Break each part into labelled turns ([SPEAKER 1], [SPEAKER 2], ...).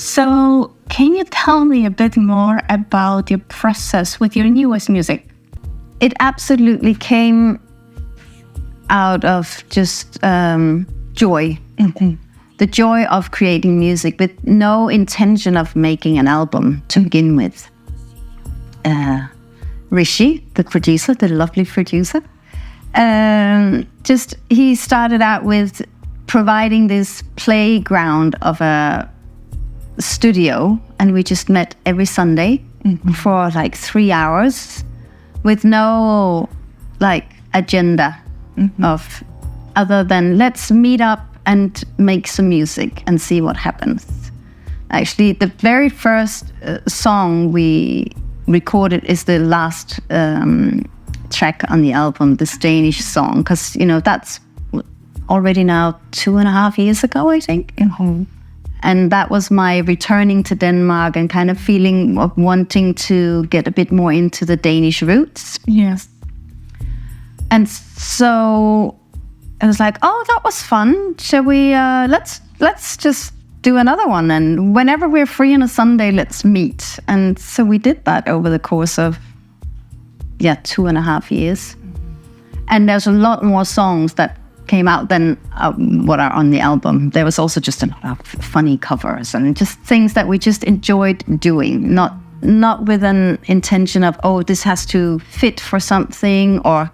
[SPEAKER 1] So, can you tell me a bit more about your process with your newest music?
[SPEAKER 2] It absolutely came out of just joy.
[SPEAKER 1] Mm-hmm.
[SPEAKER 2] The joy of creating music with no intention of making an album to begin with. Rishi, the producer, the lovely producer, he started out with providing this playground of a studio, and we just met every Sunday for like 3 hours with no agenda of other than let's meet up and make some music and see what happens. Actually, the very first song we recorded is the last track on the album, this Danish song, because that's already now 2.5 years ago, I think.
[SPEAKER 1] Mm-hmm.
[SPEAKER 2] And that was my returning to Denmark and kind of feeling of wanting to get a bit more into the Danish roots.
[SPEAKER 1] Yes.
[SPEAKER 2] And so I was like, oh, that was fun. Shall we, let's just do another one. And whenever we're free on a Sunday, let's meet. And so we did that over the course of, 2.5 years. And there's a lot more songs that came out than what are on the album. There was also just a lot of funny covers and just things that we just enjoyed doing, not with an intention of, oh, this has to fit for something or,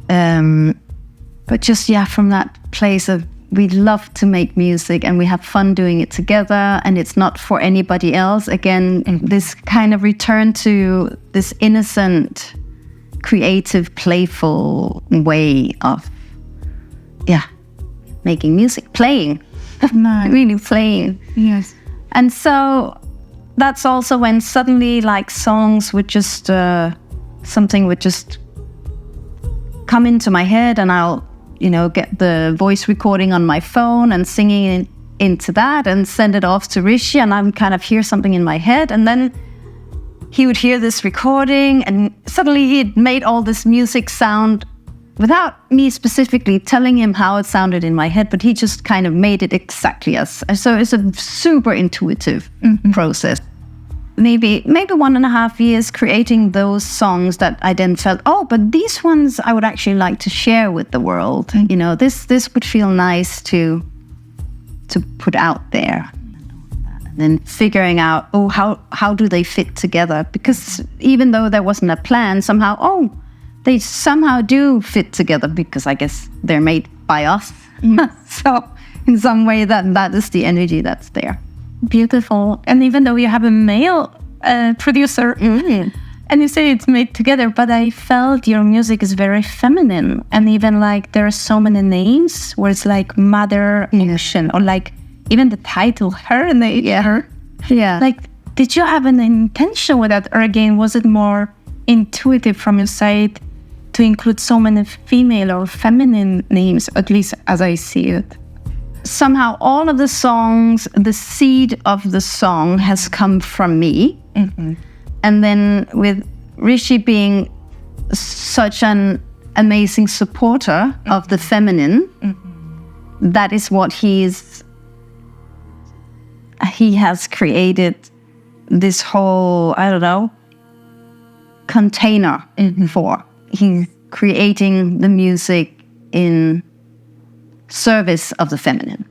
[SPEAKER 2] but just, from that place of we love to make music and we have fun doing it together and it's not for anybody else. Again, this kind of return to this innocent, creative, playful way of making music, playing,
[SPEAKER 1] Nice.
[SPEAKER 2] really playing.
[SPEAKER 1] Yes.
[SPEAKER 2] And so that's also when suddenly songs would just, something would just come into my head and I'll, get the voice recording on my phone and singing into that and send it off to Rishi, and I would kind of hear something in my head, and then he would hear this recording and suddenly he'd made all this music sound without me specifically telling him how it sounded in my head, but he just kind of made it exactly as. So it's a super intuitive process. Maybe 1.5 years creating those songs that I then felt, oh, but these ones I would actually like to share with the world. This would feel nice to put out there. And then figuring out, oh, how do they fit together? Because even though there wasn't a plan, somehow, they somehow do fit together because I guess they're made by us. So in some way that is the energy that's there.
[SPEAKER 1] Beautiful. And even though you have a male producer, and you say it's made together, but I felt your music is very feminine. And even there are so many names where it's like Mother Ocean, or even the title, Her and Her.
[SPEAKER 2] Yeah.
[SPEAKER 1] Did you have an intention with that? Or again, was it more intuitive from your side to include so many female or feminine names, at least as I see it?
[SPEAKER 2] Somehow all of the songs, the seed of the song has come from me. And then with Rishi being such an amazing supporter of the feminine, that is what he has created this whole, container for. He's creating the music in service of the feminine.